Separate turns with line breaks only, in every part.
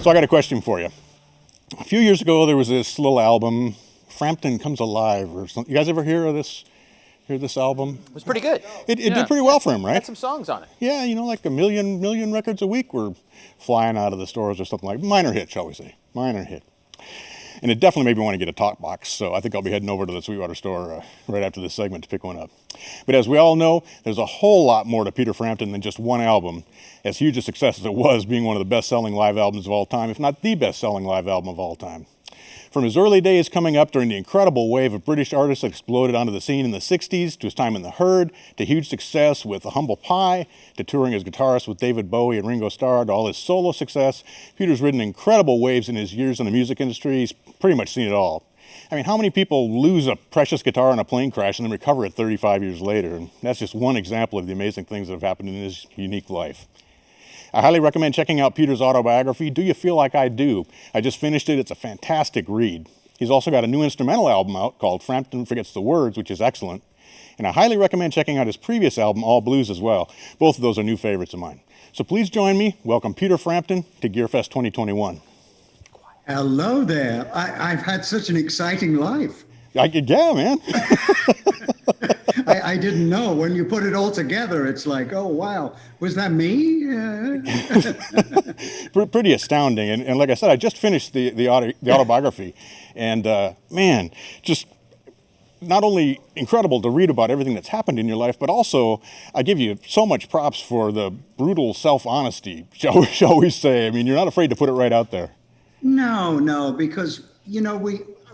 So I got a question for you. A few years ago, there was this little album, Frampton Comes Alive, or something. You guys ever hear of this? Hear this album?
It was pretty good.
It did pretty well for him, right?
Had some songs on it.
Yeah, like a million records a week were flying out of the stores or something like minor hit, shall we say? Minor hit. And it definitely made me want to get a talk box, so I think I'll be heading over to the Sweetwater store right after this segment to pick one up. But as we all know, there's a whole lot more to Peter Frampton than just one album. As huge a success as it was, being one of the best-selling live albums of all time, if not the best-selling live album of all time. From his early days coming up during the incredible wave of British artists that exploded onto the scene in the 60s, to his time in The Herd, to huge success with The Humble Pie, to touring as guitarist with David Bowie and Ringo Starr, to all his solo success, Peter's ridden incredible waves in his years in the music industry. He's pretty much seen it all. I mean, how many people lose a precious guitar in a plane crash and then recover it 35 years later? And that's just one example of the amazing things that have happened in his unique life. I highly recommend checking out Peter's autobiography, Do You Feel Like I Do? I just finished it. It's a fantastic read. He's also got a new instrumental album out called Frampton Forgets the Words, which is excellent. And I highly recommend checking out his previous album, All Blues, as well. Both of those are new favorites of mine. So please join me. Welcome Peter Frampton to GearFest 2021.
Hello there. I've had such an exciting life.
Yeah, man.
I didn't know. When you put it all together, it's like, oh, wow. Was that me?
Pretty astounding. And like I said, I just finished the autobiography. And man, just not only incredible to read about everything that's happened in your life, but also I give you so much props for the brutal self-honesty, shall we say. I mean, you're not afraid to put it right out there.
No, because,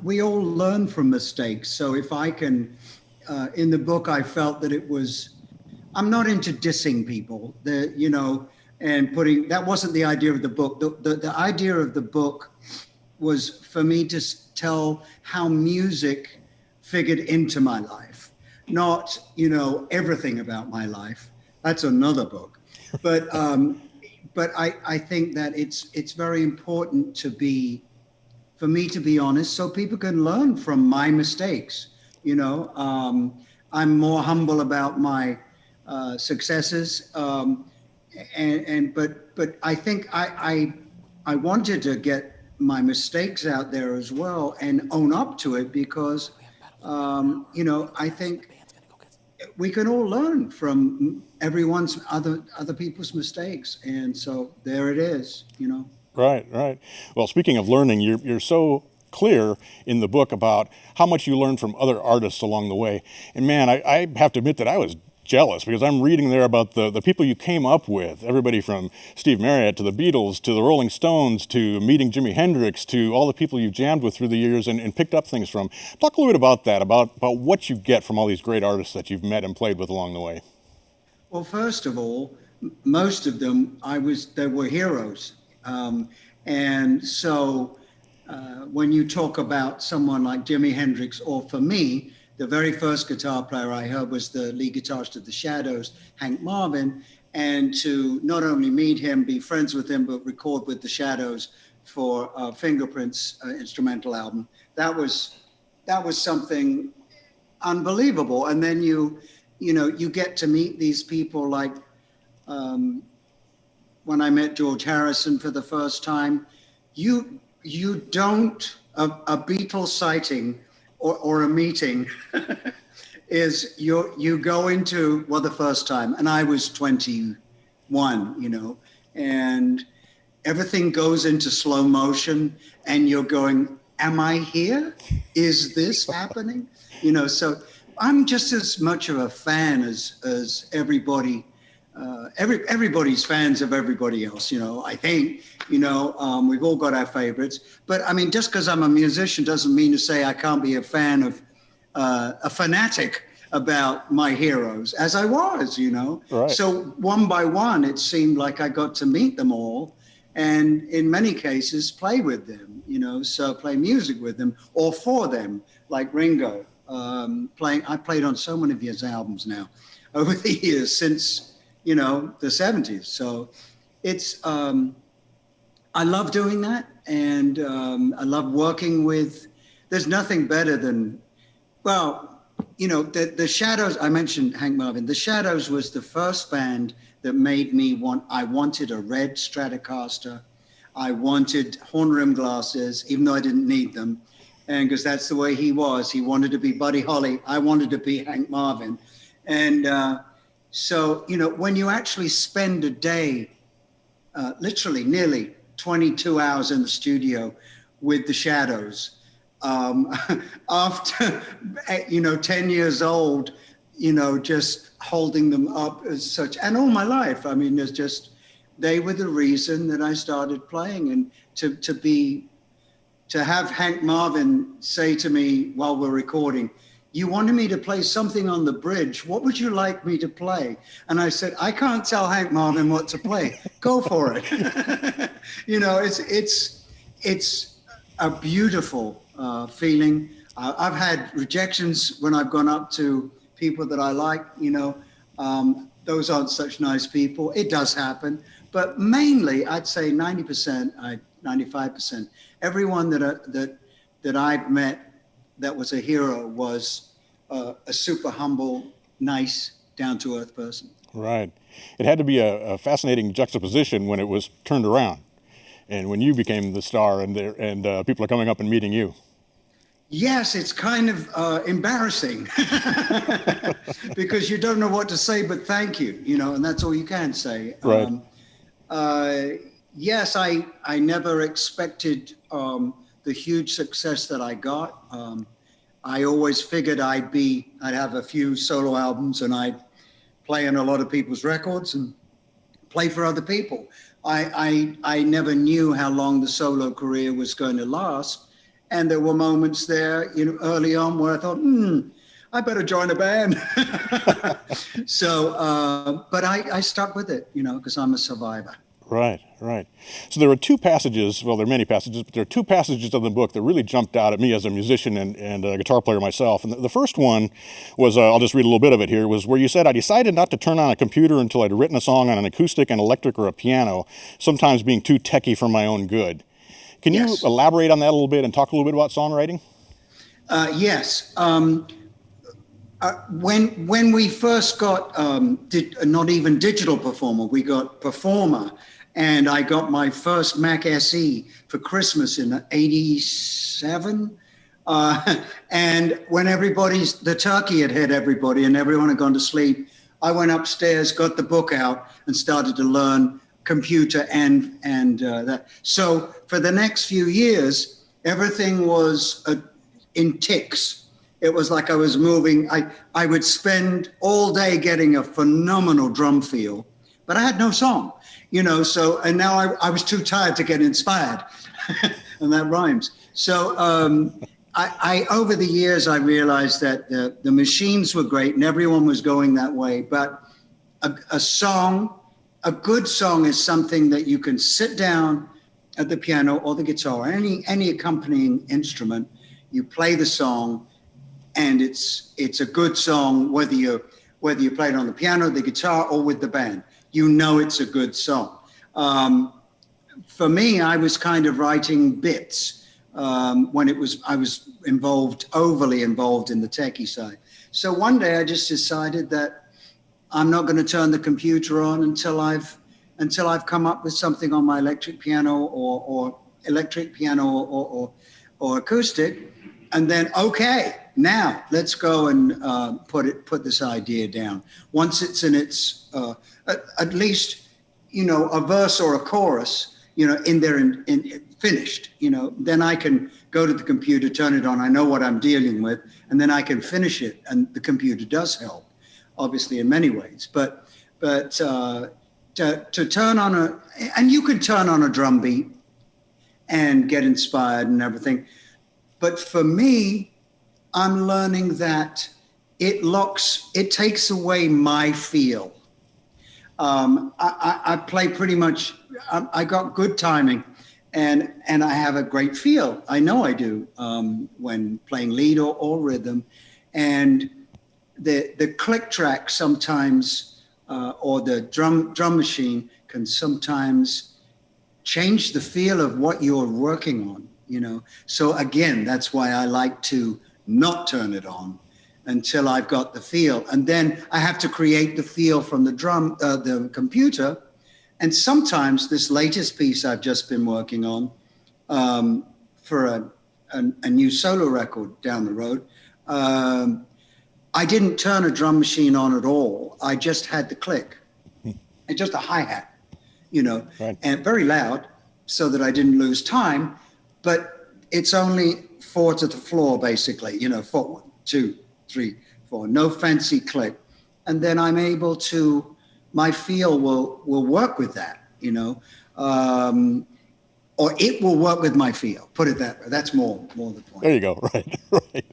we all learn from mistakes. So if I can, in the book, I felt that it was, I'm not into dissing people, and putting, that wasn't the idea of the book. The idea of the book was for me to tell how music figured into my life, not, everything about my life. That's another book. But I think that it's very important for me to be honest, so people can learn from my mistakes. I'm more humble about my successes, but I think I wanted to get my mistakes out there as well and own up to it because I think we can all learn from everyone's other people's mistakes, and so there it is.
Right. Well, speaking of learning, you're so clear in the book about how much you learned from other artists along the way. And man, I have to admit that I was jealous because I'm reading there about the people you came up with, everybody from Steve Marriott to the Beatles to the Rolling Stones to meeting Jimi Hendrix to all the people you've jammed with through the years and picked up things from. Talk a little bit about that, about what you get from all these great artists that you've met and played with along the way.
Well, first of all, most of them, they were heroes. And so when you talk about someone like Jimi Hendrix, or for me, the very first guitar player I heard was the lead guitarist of the Shadows, Hank Marvin, and to not only meet him, be friends with him, but record with the Shadows for Fingerprints instrumental album, that was something unbelievable. And then you get to meet these people like when I met George Harrison for the first time, you don't, a Beatles sighting or a meeting is you go into, well, the first time, and I was 21, and everything goes into slow motion and you're going, am I here? Is this happening? So I'm just as much of a fan as everybody. Everybody's fans of everybody else, I think, we've all got our favorites, but I mean, just because I'm a musician doesn't mean to say I can't be a fan of, a fanatic about my heroes, as I was,
Right.
So one by one, it seemed like I got to meet them all, and in many cases play with them, so play music with them or for them, like Ringo, I played on so many of his albums now over the years since the 70s. So it's, I love doing that. And I love working with, there's nothing better than, the Shadows, I mentioned Hank Marvin. The Shadows was the first band that made me I wanted a red Stratocaster. I wanted horn rim glasses, even though I didn't need them. And because that's the way he was. He wanted to be Buddy Holly. I wanted to be Hank Marvin. And so, you know, when you actually spend a day, literally nearly 22 hours in the studio with the Shadows, after, you know, 10 years old, you know, just holding them up as such, and all my life. I mean, there's just, they were the reason that I started playing. And to have Hank Marvin say to me while we're recording, "You wanted me to play something on the bridge. What would you like me to play?" And I said, "I can't tell Hank Marvin what to play. Go for it." You know, it's a beautiful feeling. I've had rejections when I've gone up to people that I like. You know, those aren't such nice people. It does happen, but mainly I'd say 90%, 95%. Everyone that I've met that was a hero was a super humble, nice, down-to-earth person.
Right. It had to be a fascinating juxtaposition when it was turned around, and when you became the star, and people are coming up and meeting you.
Yes, it's kind of embarrassing because you don't know what to say but thank you, you know, and that's all you can say.
Right.
Yes, I never expected the huge success that I got. I always figured I'd have a few solo albums and I'd play on a lot of people's records and play for other people. I never knew how long the solo career was going to last. And there were moments there, you know, early on where I thought, I better join a band. So, but I stuck with it, you know, because I'm a survivor.
Right, right. So there are two passages, well, there are many passages, but there are two passages of the book that really jumped out at me as a musician and a guitar player myself. And the first one was, I'll just read a little bit of it here, was where you said, "I decided not to turn on a computer until I'd written a song on an acoustic, an electric, or a piano, sometimes being too techie for my own good." Can you elaborate on that a little bit and talk a little bit about songwriting?
Yes. When we first got, not even digital performer, we got Performer. And I got my first Mac SE for Christmas in '87. And when the turkey had hit everybody and everyone had gone to sleep, I went upstairs, got the book out and started to learn computer and that. So for the next few years, everything was in ticks. It was like I was moving. I would spend all day getting a phenomenal drum feel, but I had no song. You know, so, and now I was too tired to get inspired, and that rhymes. So I over the years, I realized that the machines were great and everyone was going that way, but a good song is something that you can sit down at the piano or the guitar, or any accompanying instrument, you play the song, and it's a good song, whether you play it on the piano, the guitar, or with the band. You know it's a good song. For me, I was kind of writing bits when I was overly involved in the techie side. So one day I just decided that I'm not going to turn the computer on until I've come up with something on my electric piano or acoustic, and then now let's go and put this idea down. Once it's in its at least, you know, a verse or a chorus, you know, in there in finished, you know, then I can go to the computer, turn it on. I know what I'm dealing with, and then I can finish it. And the computer does help, obviously, in many ways. But to turn on and you can turn on a drum beat and get inspired and everything. But for me, I'm learning that it takes away my feel. I play pretty much, I got good timing and I have a great feel. I know I do when playing lead or rhythm. And the click track sometimes, or the drum machine can sometimes change the feel of what you're working on, you know? So again, that's why I like to not turn it on until I've got the feel. And then I have to create the feel from the computer. And sometimes this latest piece I've just been working on for a new solo record down the road, I didn't turn a drum machine on at all. I just had the click and just a hi-hat,
Right.
and very loud so that I didn't lose time. But it's only 4 to the floor, basically, 4, 1, 2, 3, 4, no fancy click. And then I'm able to, my feel will work with that, or it will work with my feel, put it that way. That's more the point.
There you go. Right. Right.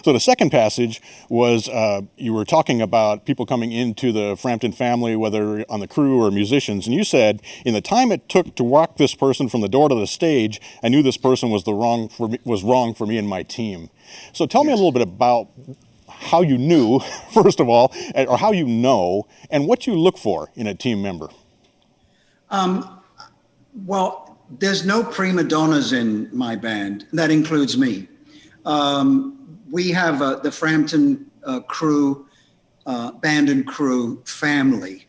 So the second passage was you were talking about people coming into the Frampton family, whether on the crew or musicians, and you said, in the time it took to walk this person from the door to the stage, I knew this person was wrong for me and my team. So tell me a little bit about how you knew, first of all, or how you know, and what you look for in a team member.
Well, there's no prima donnas in my band. That includes me. We have the Frampton crew, band and crew family.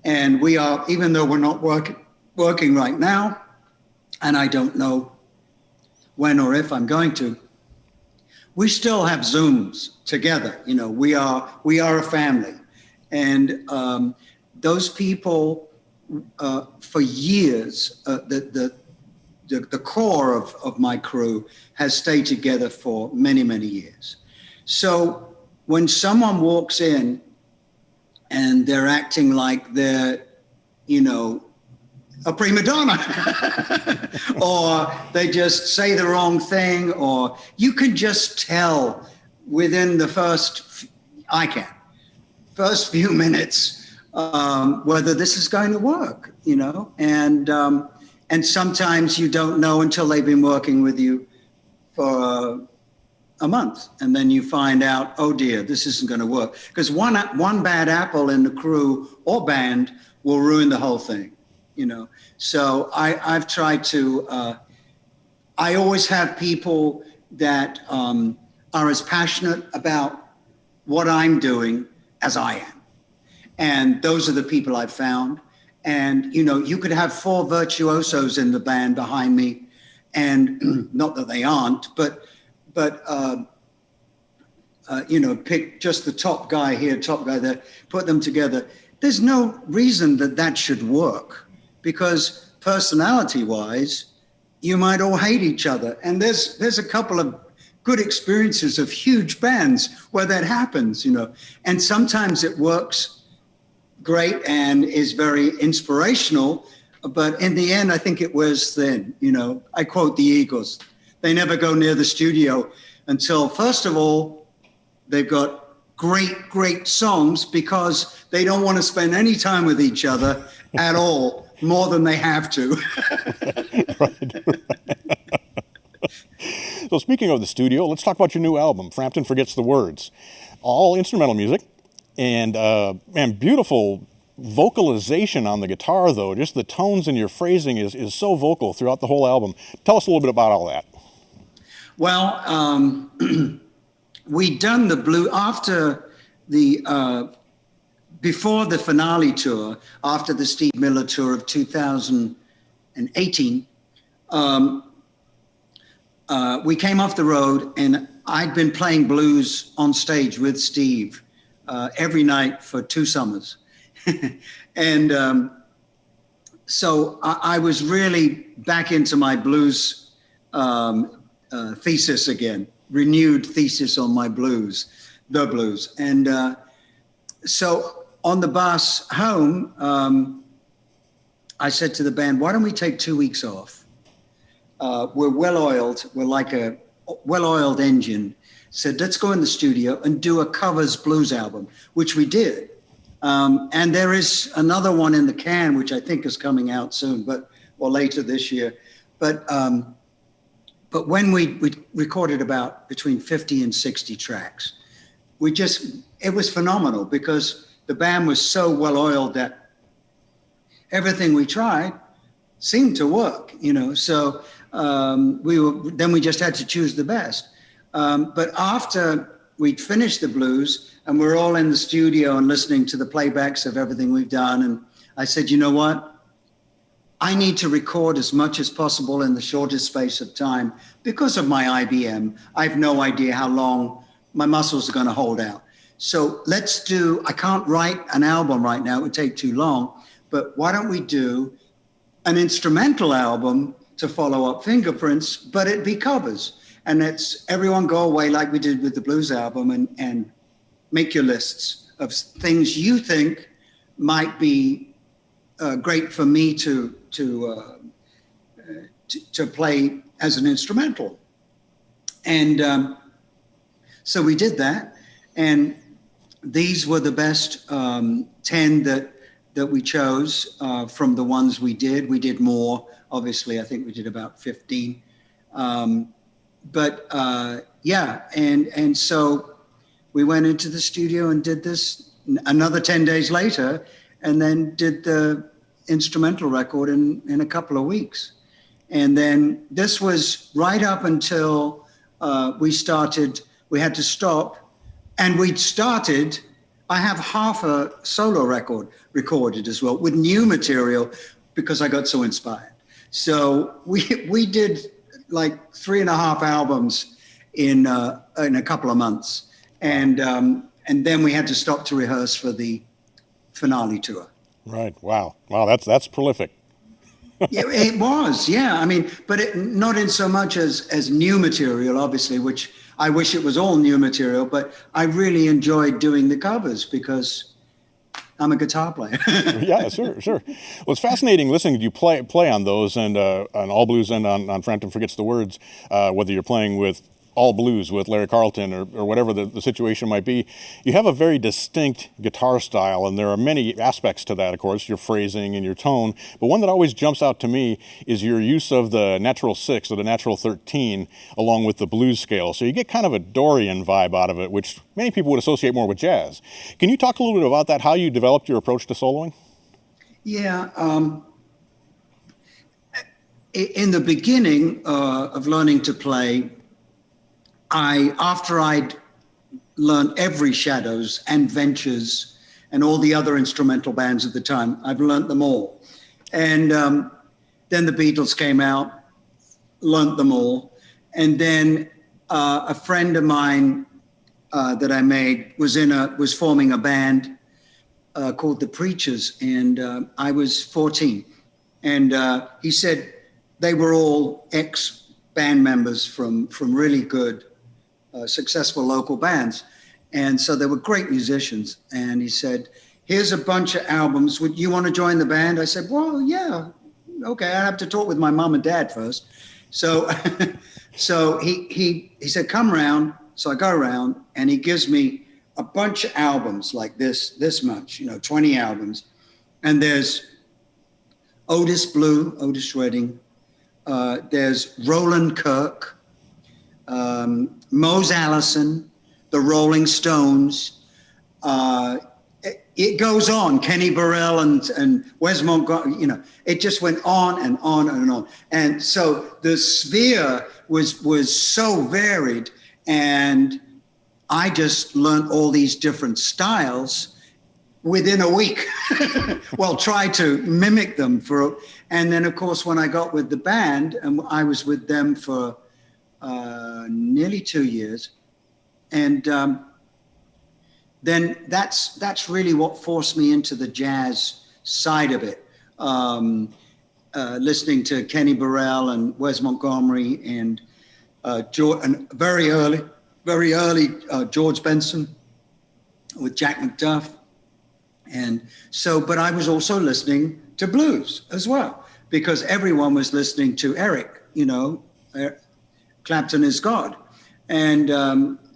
And we are, even though we're not working right now, and I don't know when or if I'm going to, we still have Zooms together. We are a family. And those people, for years, the core of my crew has stayed together for many, many years. So when someone walks in and they're acting like they're, a prima donna, or they just say the wrong thing, or you can just tell within the first few minutes whether this is going to work, and sometimes you don't know until they've been working with you for a month, and then you find out, oh dear, this isn't going to work, because one bad apple in the crew or band will ruin the whole thing. So I've tried to, I always have people that are as passionate about what I'm doing as I am. And those are the people I've found. And, you could have 4 virtuosos in the band behind me, and not that they aren't, but pick just the top guy here, top guy there, put them together. There's no reason that should work, because personality-wise, you might all hate each other. And there's a couple of good experiences of huge bands where that happens, and sometimes it works great and is very inspirational, but in the end, I think it wears thin. I quote the Eagles: they never go near the studio until, first of all, they've got great songs, because they don't want to spend any time with each other at all, more than they have to.
Right. So speaking of the studio, let's talk about your new album, Frampton Forgets the Words. All instrumental music, and beautiful vocalization on the guitar, though. Just the tones in your phrasing is so vocal throughout the whole album. Tell us a little bit about all that.
Well, we done the blue after the before the finale tour, after the Steve Miller tour of 2018. We came off the road, and I'd been playing blues on stage with Steve every night for 2 summers. And so I was really back into my blues thesis again, renewed thesis on my blues, the blues. And so on the bus home, I said to the band, why don't we take 2 weeks off? We're well-oiled. We're like a well-oiled engine. Said, let's go in the studio and do a covers blues album, which we did. And there is another one in the can, which I think is coming out soon, or later this year. But when we recorded about between 50 and 60 tracks, it was phenomenal, because the band was so well-oiled that everything we tried seemed to work, So then we just had to choose the best. But after we'd finished the blues and we're all in the studio and listening to the playbacks of everything we've done, I said, you know what? I need to record as much as possible in the shortest space of time because of my IBM. I have no idea how long my muscles are going to hold out. So I can't write an album right now. It would take too long. But why don't we do an instrumental album to follow up Fingerprints, but it be covers. And it's everyone go away like we did with the blues album and make your lists of things you think might be great for me to play as an instrumental. And so we did that. And these were the best 10 that we chose from the ones we did. We did more, obviously. I think we did about 15. Yeah, and so we went into the studio and did this another 10 days later, and then did the instrumental record in a couple of weeks. And then this was right up until we had to stop, and I have half a solo record recorded as well with new material because I got so inspired. So we did like 3.5 albums in a couple of months. And then we had to stop to rehearse for the finale tour.
Right. Wow. That's prolific.
Yeah, it was. Yeah. I mean, but not in so much as new material, obviously, which I wish it was all new material, but I really enjoyed doing the covers because I'm a guitar player.
Yeah, sure. Well, it's fascinating listening to you play on those and on All Blues and on Frampton Forgets the Words, whether you're playing with All Blues with Larry Carlton or whatever the situation might be. You have a very distinct guitar style, and there are many aspects to that, of course, your phrasing and your tone. But one that always jumps out to me is your use of the natural 6 or the natural 13 along with the blues scale. So you get kind of a Dorian vibe out of it, which many people would associate more with jazz. Can you talk a little bit about that, how you developed your approach to soloing?
Yeah. In the beginning of learning to play, after I'd learned every Shadows and Ventures and all the other instrumental bands at the time, I've learned them all. And then the Beatles came out, learned them all. And then a friend of mine that I made was forming a band called The Preachers, and I was 14. And he said they were all ex-band members from really good successful local bands. And so they were great musicians. And he said, here's a bunch of albums. Would you want to join the band? I said, well, yeah, okay. I have to talk with my mom and dad first. So, so he said, come around. So I go around and he gives me a bunch of albums like this much, 20 albums. And there's Otis Redding. There's Roland Kirk, Mose Allison, the Rolling Stones. It goes on. Kenny Burrell and Wes Montgomery. It just went on and on and on. And so the sphere was so varied, and I just learned all these different styles within a week. Well, try to mimic them and then of course when I got with the band, and I was with them for nearly 2 years, and then that's really what forced me into the jazz side of it. Listening to Kenny Burrell and Wes Montgomery and very early George Benson with Jack McDuff. And so, but I was also listening to blues as well, because everyone was listening to Eric, Clapton is God. And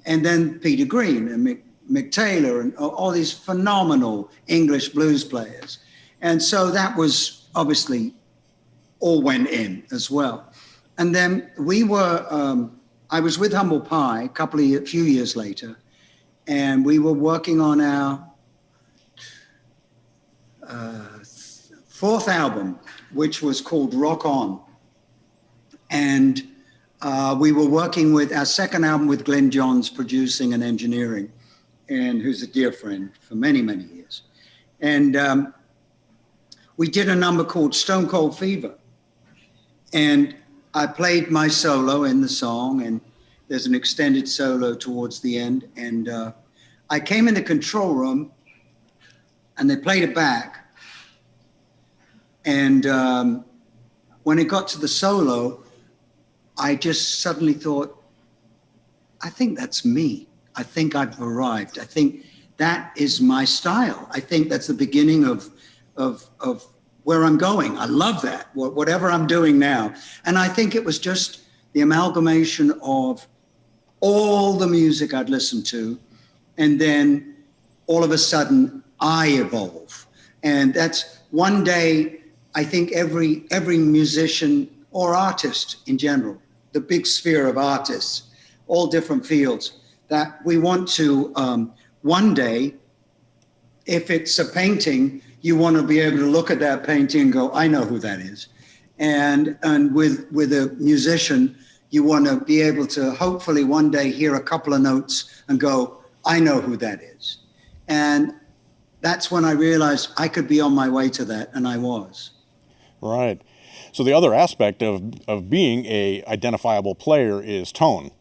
then Peter Green and Mick Taylor and all these phenomenal English blues players. And so that was obviously all went in as well. And then I was with Humble Pie a few years later, and we were working on our fourth album, which was called Rock On. And we were working with our second album with Glenn Johns producing and engineering, and who's a dear friend for many, many years. And we did a number called Stone Cold Fever. And I played my solo in the song, and there's an extended solo towards the end. And I came in the control room, and they played it back. And when it got to the solo, I just suddenly thought, I think that's me. I think I've arrived. I think that is my style. I think that's the beginning of where I'm going. I love that, whatever I'm doing now. And I think it was just the amalgamation of all the music I'd listened to, and then all of a sudden I evolve. And that's one day, I think every musician or artist in general, the big sphere of artists, all different fields, that we want to, one day, if it's a painting, you want to be able to look at that painting and go, I know who that is. And with a musician, you want to be able to hopefully one day hear a couple of notes and go, I know who that is. And that's when I realized I could be on my way to that, and I was.
Right. So the other aspect of being a identifiable player is tone.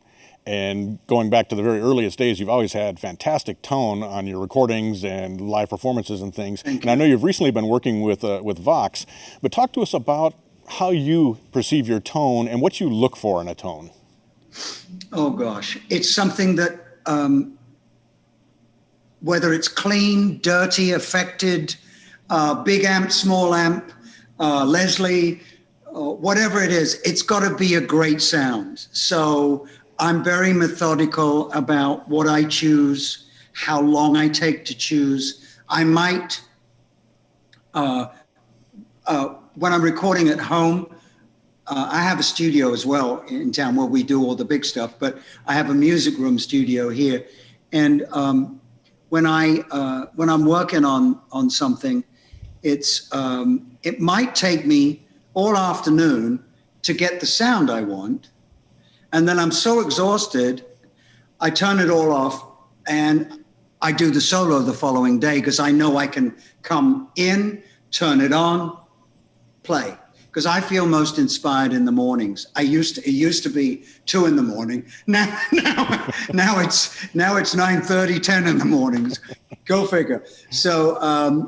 And going back to the very earliest days, you've always had fantastic tone on your recordings and live performances and things. And I know you've recently been working with Vox, but talk to us about how you perceive your tone and what you look for in a tone.
Oh gosh, it's something that whether it's clean, dirty, affected, big amp, small amp, Leslie, whatever it is, it's got to be a great sound. So I'm very methodical about what I choose, how long I take to choose. I might, when I'm recording at home, I have a studio as well in town where we do all the big stuff, but I have a music room studio here. And when I'm working on something, it might take me all afternoon to get the sound I want. And then I'm so exhausted, I turn it all off and I do the solo the following day because I know I can come in, turn it on, play. Because I feel most inspired in the mornings. It used to be 2 in the morning. Now it's 9:30, 10 in the mornings. Go figure. So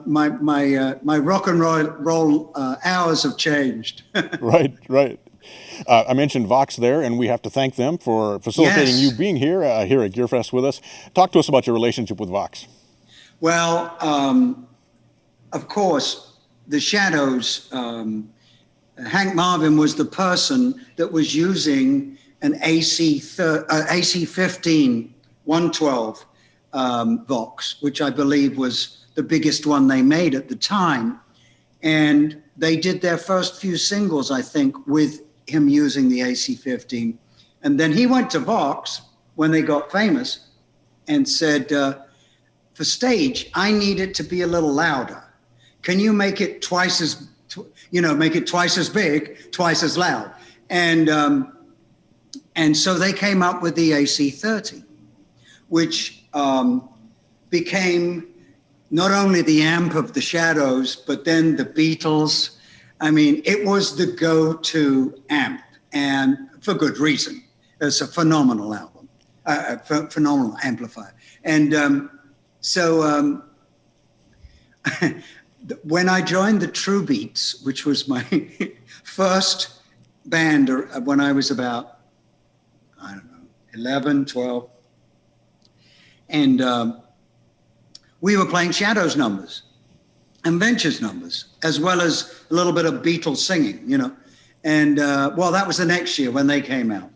my rock and roll hours have changed.
Right. I mentioned Vox there, and we have to thank them for facilitating you being here at GearFest with us. Talk to us about your relationship with Vox.
Well, of course, the Shadows. Hank Marvin was the person that was using an AC-15 112 Vox, which I believe was the biggest one they made at the time. And they did their first few singles, I think, with him using the AC-15. And then he went to Vox when they got famous and said, for stage, I need it to be a little louder. Can you make it twice as big, twice as loud? And so they came up with the AC-30, which became not only the amp of the Shadows, but then the Beatles. I mean, it was the go-to amp, and for good reason. It's a phenomenal album, phenomenal amplifier. And so when I joined the True Beats, which was my first band when I was about, 11, 12, and we were playing Shadows numbers and Ventures numbers, as well as a little bit of Beatles singing, And well, that was the next year when they came out.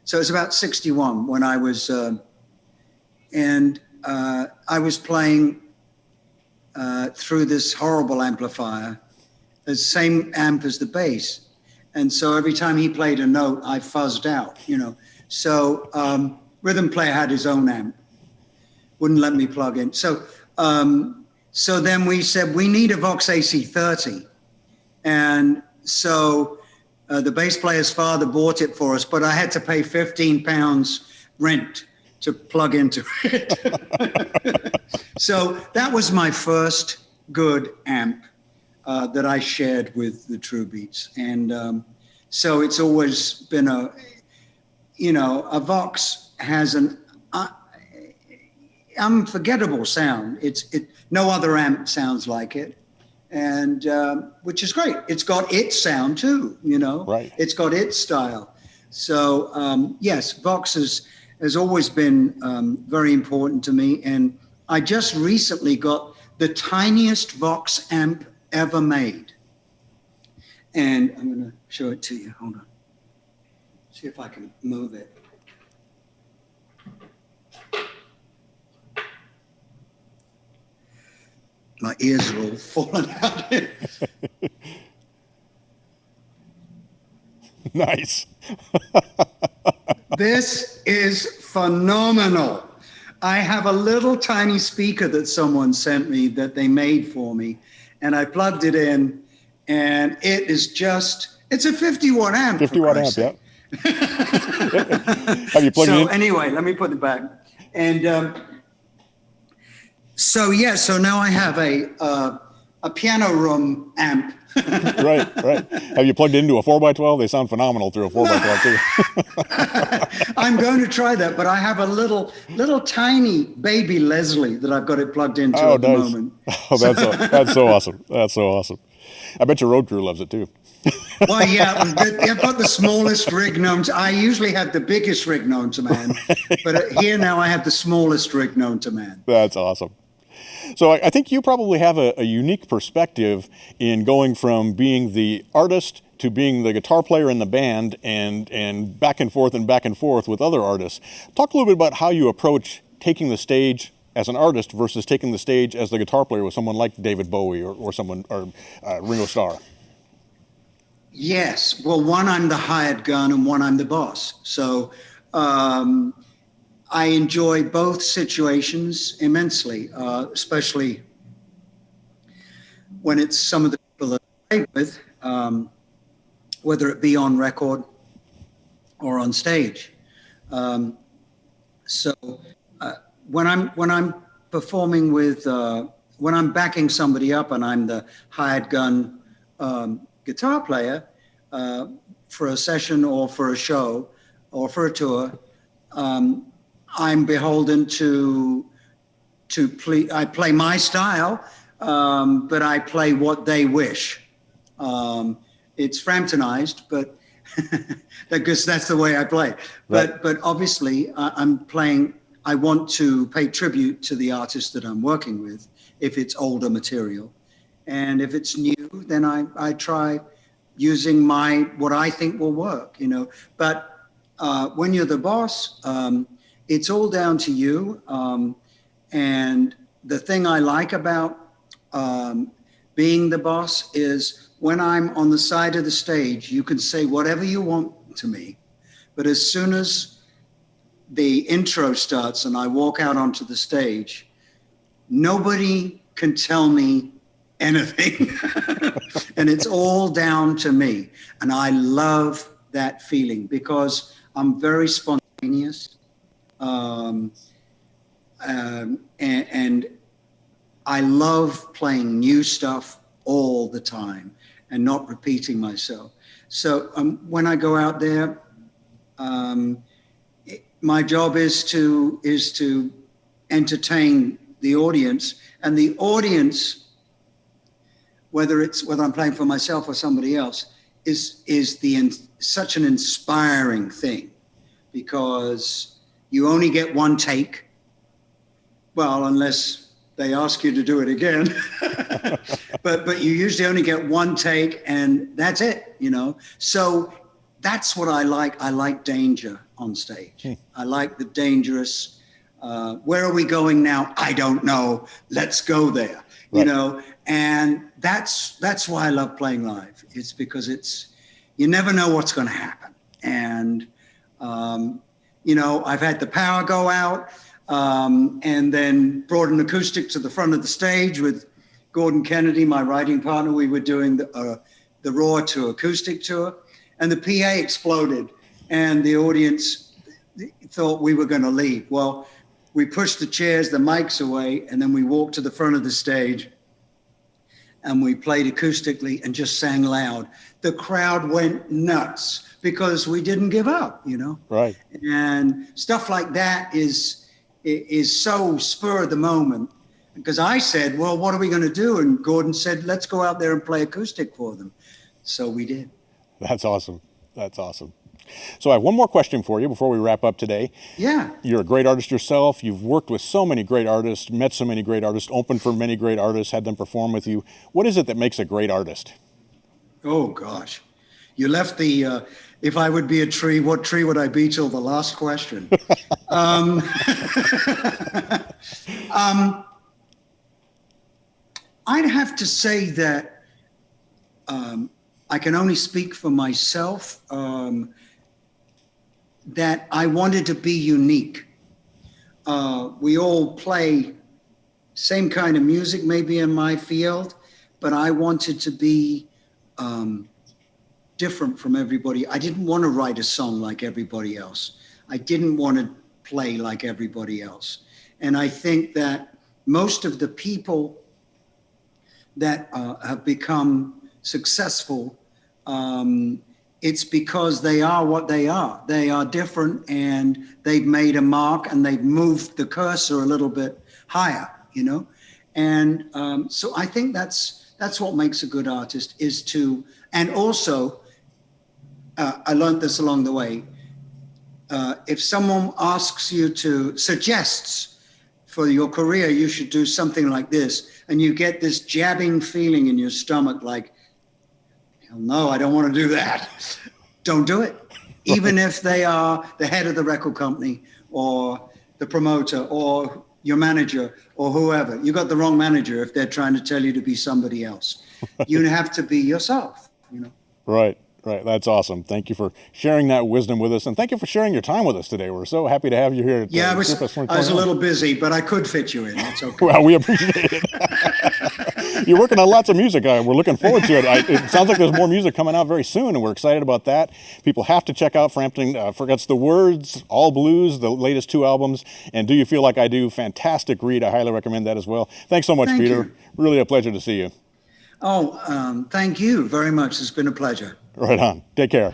So it's about 61 when I was, I was playing through this horrible amplifier, the same amp as the bass. And so every time he played a note, I fuzzed out, So rhythm player had his own amp, wouldn't let me plug in. So then we said, we need a Vox AC-30. And so the bass player's father bought it for us, but I had to pay 15 pounds rent to plug into it. So that was my first good amp. that I shared with the True Beats. And so it's always been a Vox has an unforgettable sound. No other amp sounds like it. And which is great. It's got its sound too,
Right.
It's got its style. So yes, Vox has always been very important to me. And I just recently got the tiniest Vox amp ever made. And I'm going to show it to you. Hold on. See if I can move it. My ears are all falling out.
Nice.
This is phenomenal. I have a little tiny speaker that someone sent me that they made for me, and I plugged it in, and it's a 50 watt amp.
50 watt amp, yeah. Have you plugged it in?
Anyway, let me put it back. And so now I have a piano room amp.
Right. Have you plugged into a 4x12? They sound phenomenal through a 4x12 too.
I'm going to try that, but I have a little tiny baby Leslie that I've got it plugged into at the moment.
Oh, that's so awesome. That's so awesome. I bet your road crew loves it too.
Well, yeah, I've got the smallest rig known to. I usually have the biggest rig known to man, but here now I have the smallest rig known to man.
That's awesome. So I think you probably have a unique perspective in going from being the artist to being the guitar player in the band and back and forth with other artists. Talk a little bit about how you approach taking the stage as an artist versus taking the stage as the guitar player with someone like David Bowie or Ringo Starr.
Yes. Well, one, I'm the hired gun, and one, I'm the boss. So I enjoy both situations immensely, especially when it's some of the people that I play with, whether it be on record or on stage. So when I'm performing with, when I'm backing somebody up and I'm the hired gun guitar player for a session or for a show or for a tour, I'm beholden to play. I play my style, but I play what they wish. It's Framptonized, but because that's the way I play.
Right.
But obviously, I'm playing. I want to pay tribute to the artist that I'm working with, if it's older material, and if it's new, then I try using what I think will work. But when you're the boss, it's all down to you. And the thing I like about being the boss is when I'm on the side of the stage, you can say whatever you want to me. But as soon as the intro starts and I walk out onto the stage, nobody can tell me anything. And it's all down to me. And I love that feeling because I'm very spontaneous. And I love playing new stuff all the time and not repeating myself. So when I go out there, my job is to entertain the audience, and the audience, whether I'm playing for myself or somebody else, is such an inspiring thing, because you only get one take. Well, unless they ask you to do it again, but you usually only get one take, and that's it. So that's what I like. I like danger on stage. I like the dangerous. Where are we going now? I don't know. Let's go there.
Right.
And that's why I love playing live. It's because you never know what's going to happen. And I've had the power go out, and then brought an acoustic to the front of the stage with Gordon Kennedy, my writing partner. We were doing the Raw to acoustic tour, and the PA exploded, and the audience thought we were going to leave. Well, we pushed the chairs, the mics away, and then we walked to the front of the stage. and we played acoustically and just sang loud. The crowd went nuts because we didn't give up, you know?
Right.
And stuff like that is so spur of the moment. Because I said, well, what are we going to do? And Gordon said, let's go out there and play acoustic for them. So we did.
That's awesome. That's awesome. So I have one more question for you before we wrap up today.
Yeah.
You're a great artist yourself. You've worked with so many great artists, met so many great artists, opened for many great artists, had them perform with you. What is it that makes a great artist?
Oh, gosh. You left the, if I would be a tree, what tree would I be till the last question? I'd have to say that I can only speak for myself, that I wanted to be unique. We all play same kind of music, maybe in my field, but I wanted to be different from everybody. I didn't want to write a song like everybody else. I didn't want to play like everybody else. And I think that most of the people that have become successful, it's because they are what they are. They are different, and they've made a mark, and they've moved the cursor a little bit higher, you know? And so I think that's what makes a good artist, is to, and also, I learned this along the way, if someone asks you to, suggests for your career, you should do something like this, and you get this jabbing feeling in your stomach like, hell no, I don't want to do that. Don't do it. Even if they are the head of the record company or the promoter or your manager or whoever. You got the wrong manager if they're trying to tell you to be somebody else. You have to be yourself, you know.
Right. Right. That's awesome. Thank you for sharing that wisdom with us, and thank you for sharing your time with us today. We're so happy to have you here.
Yeah, I was a little busy, but I could fit you in. That's okay.
Well, we appreciate it. You're working on lots of music. We're looking forward to it. It sounds like there's more music coming out very soon, and we're excited about that. People have to check out Frampton Forgets the Words, All Blues, the latest 2 albums, and Do You Feel Like I Do? Fantastic read. I highly recommend that as well. Thanks so much,
Thank
Peter.
you.
Really a pleasure to see you.
Oh, thank you very much. It's been a pleasure.
Right on. Take care.